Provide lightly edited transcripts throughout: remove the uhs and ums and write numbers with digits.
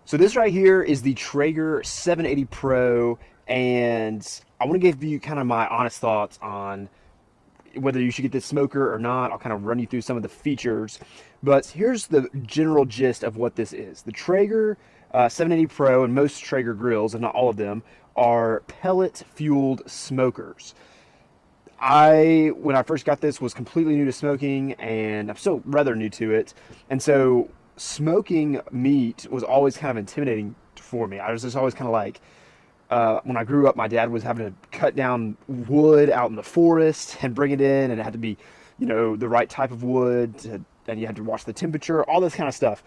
So this right here is the Traeger 780 Pro, and I want to give you kind of my honest thoughts on whether you should get this smoker or not. I'll kind of run you through some of the features, but here's the general gist of what this is. The Traeger 780 Pro and most Traeger grills, and not all of them, are pellet fueled smokers. When I first got this, was completely new to smoking, and I'm still rather new to it. And so smoking meat was always kind of intimidating for me. I was just always kind of like, when I grew up, my dad was having to cut down wood out in the forest and bring it in, and it had to be, the right type of wood, and you had to watch the temperature, all this kind of stuff.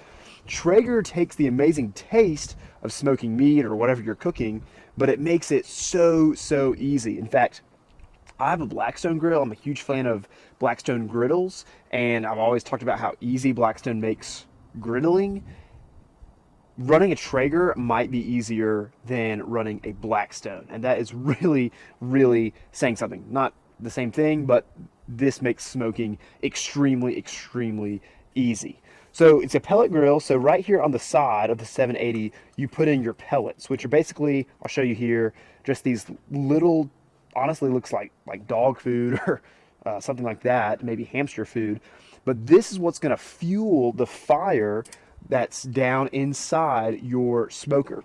Traeger takes the amazing taste of smoking meat or whatever you're cooking, but it makes it so easy. In fact, I have a Blackstone grill. I'm a huge fan of Blackstone griddles, and I've always talked about how easy Blackstone makes griddling. Running a Traeger might be easier than running a Blackstone, and that is really saying something. Not the same thing, but this makes smoking extremely easy. So it's a pellet grill. So right here on the side of the 780, you put in your pellets, which are basically, I'll show you here, just these little, honestly looks like dog food or something like that, maybe hamster food. But this is what's going to fuel the fire that's down inside your smoker.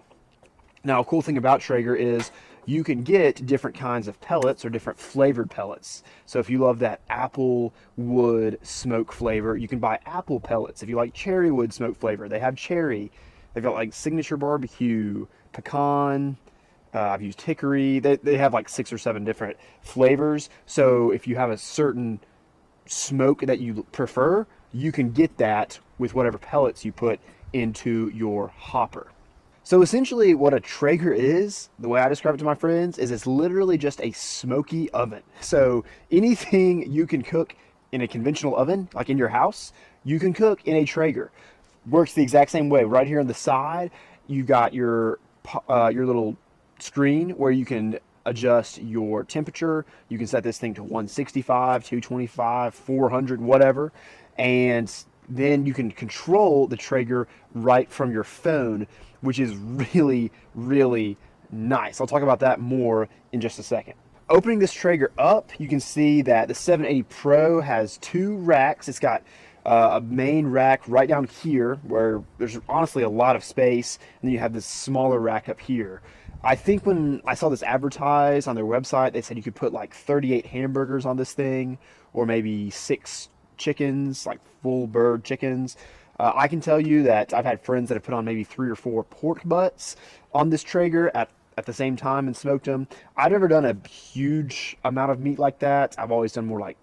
Now, a cool thing about Traeger is you can get different kinds of pellets or different flavored pellets. So if you love that apple wood smoke flavor, you can buy apple pellets. If you like cherry wood smoke flavor, they have cherry. They've got like signature barbecue, pecan. I've used hickory. They have like 6 or 7 different flavors. So if you have a certain smoke that you prefer, you can get that with whatever pellets you put into your hopper. So essentially what a Traeger is, the way I describe it to my friends, is it's literally just a smoky oven. So anything you can cook in a conventional oven, like in your house, you can cook in a Traeger. Works the exact same way. Right here on the side, you got your little screen where you can adjust your temperature. You can set this thing to 165, 225, 400, whatever. And then you can control the Traeger right from your phone, which is really nice. I'll talk about that more in just a second. Opening this Traeger up, you can see that the 780 Pro has 2 racks. It's got a main rack right down here where there's honestly a lot of space, and then you have this smaller rack up here. I think when I saw this advertised on their website, they said you could put like 38 hamburgers on this thing, or maybe 6 chickens, like full bird chickens. I can tell you that I've had friends that have put on maybe 3 or 4 pork butts on this Traeger at the same time and smoked them. I've never done a huge amount of meat like that. I've always done more like,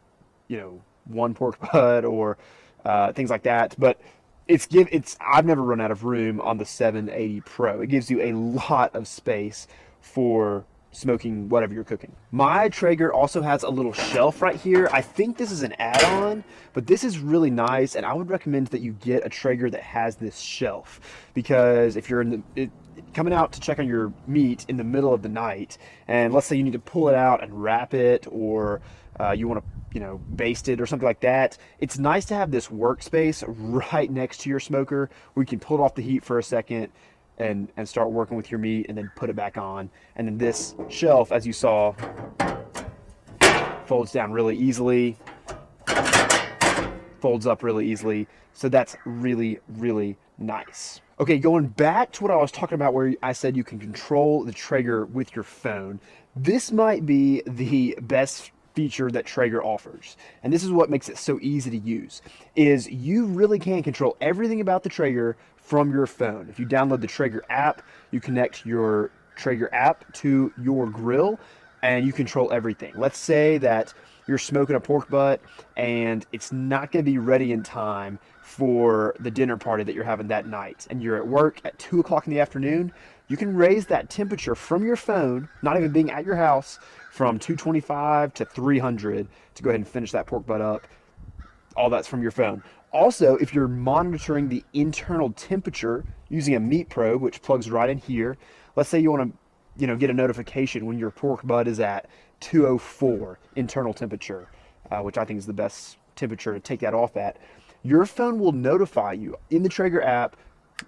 1 pork butt or things like that. But I've never run out of room on the 780 Pro. It gives you a lot of space for smoking whatever you're cooking. My Traeger also has a little shelf right here. I think this is an add-on, but this is really nice, and I would recommend that you get a Traeger that has this shelf, because if you're coming out to check on your meat in the middle of the night, and let's say you need to pull it out and wrap it, or you want to baste it or something like that, it's nice to have this workspace right next to your smoker where you can pull it off the heat for a second and start working with your meat, and then put it back on. And then this shelf, as you saw, folds down really easily, folds up really easily. So that's really nice. Okay, going back to what I was talking about where I said you can control the Traeger with your phone, this might be the best feature that Traeger offers. And this is what makes it so easy to use, is you really can control everything about the Traeger from your phone. If you download the Traeger app, you connect your Traeger app to your grill and you control everything. Let's say that you're smoking a pork butt and it's not going to be ready in time for the dinner party that you're having that night, and you're at work at 2 o'clock in the afternoon. You can raise that temperature from your phone, not even being at your house, from 225 to 300 to go ahead and finish that pork butt up. All that's from your phone. Also, if you're monitoring the internal temperature using a meat probe, which plugs right in here, let's say you want to, get a notification when your pork butt is at 204 internal temperature, which I think is the best temperature to take that off at. Your phone will notify you in the Traeger app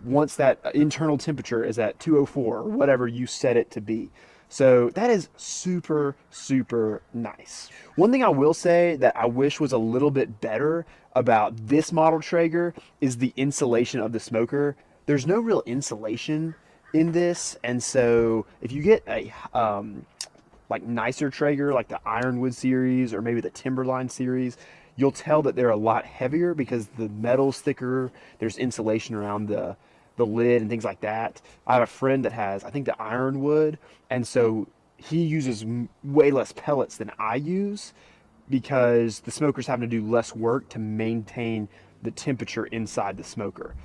once that internal temperature is at 204 or whatever you set it to be. So that is super, super nice. One thing I will say that I wish was a little bit better about this model Traeger is the insulation of the smoker. There's no real insulation in this, and so if you get a like nicer Traeger, like the Ironwood series or maybe the Timberline series, you'll tell that they're a lot heavier because the metal's thicker. There's insulation around the lid and things like that. I have a friend that has, I think, the Ironwood, and so he uses way less pellets than I use because the smoker's having to do less work to maintain the temperature inside the smoker.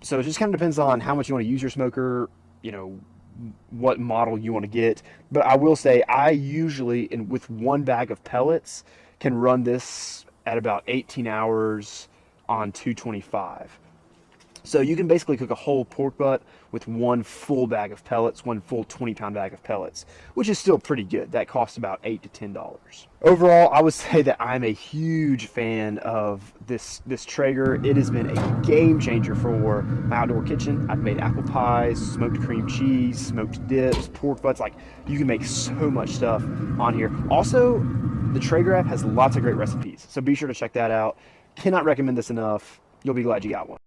So it just kind of depends on how much you want to use your smoker, you know, what model you want to get. But I will say I usually, with one bag of pellets, can run this at about 18 hours on 225. So you can basically cook a whole pork butt with one full bag of pellets, one full 20-pound bag of pellets, which is still pretty good. That costs about $8 to $10. Overall, I would say that I'm a huge fan of this Traeger. It has been a game changer for my outdoor kitchen. I've made apple pies, smoked cream cheese, smoked dips, pork butts. Like, you can make so much stuff on here. Also, the Traeger app has lots of great recipes, so be sure to check that out. Cannot recommend this enough. You'll be glad you got one.